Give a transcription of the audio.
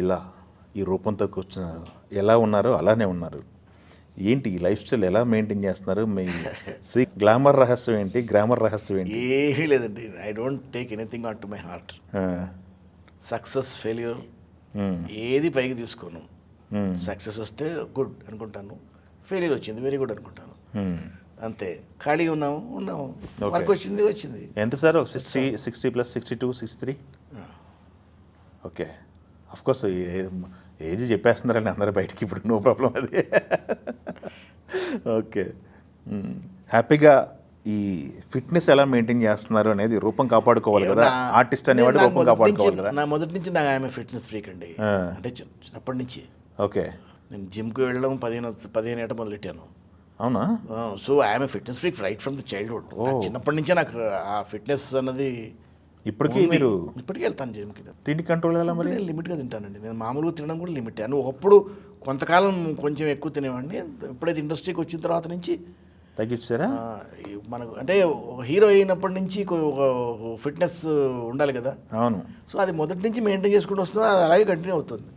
ఇలా ఈ రూపంతో కూర్చున్నారు, ఎలా ఉన్నారో అలానే ఉన్నారు. ఏంటి ఈ లైఫ్ స్టైల్ ఎలా మెయింటైన్ చేస్తున్నారు? మీ గ్లామర్ రహస్యం ఏంటి, గ్రామర్ రహస్యం ఏంటి? ఏమీ లేదండి. I don't take anything on to my heart. Success failure ఏది పైకి తీసుకోను. సక్సెస్ వస్తే గుడ్ అనుకుంటాను, ఫెయిల్యూర్ వచ్చింది వెరీ గుడ్ అనుకుంటాను, అంతే. ఖాళీగా ఉన్నాము, వర్క్ వచ్చింది. ఎంత సార్? ఒక 60 ప్లస్ 62, 63? ఓకే, అఫ్కోర్స్ ఏజ్ చెప్పేస్తున్నారని అందరూ బయటికి, ఇప్పుడు నో ప్రాబ్లం అది. ఓకే, హ్యాపీగా ఈ ఫిట్నెస్ ఎలా మెయింటైన్ చేస్తున్నారు అనేది, రూపం కాపాడుకోవాలి కదా, ఆర్టిస్ట్ అనేవాడు రూపం కాపాడుకోవాలి కదా. నా మొదటి నుంచి ఆమె ఫిట్నెస్ ఫ్రీక్ అండి. అంటే చిన్నప్పటి నుంచి. ఓకే, నేను జిమ్కి వెళ్ళడం 15 ఏట మొదలెట్టాను. అవునా? So I'm fitness freak right from the childhood. చిన్నప్పటి నుంచే నాకు ఆ ఫిట్నెస్ అన్నది. ఇప్పటికీ మీరు ఇప్పటికీ వెళ్తాను జిమ్కి. తిండి కంట్రోల్ ఎలా మరి? నేను లిమిట్గా తింటానండి. నేను మామూలుగా తినడం కూడా లిమిట్. ఒకప్పుడు కొంతకాలం కొంచెం ఎక్కువ తినేవాడిని. ఎప్పుడైతే ఇండస్ట్రీకి వచ్చిన తర్వాత నుంచి తగ్గించారా? మనకు అంటే హీరో అయినప్పటి నుంచి ఒక ఫిట్నెస్ ఉండాలి కదా. అవును. సో అది మొదటి నుంచి మెయింటైన్ చేసుకుంటూ వస్తున్నా, అది అలాగే కంటిన్యూ అవుతుంది.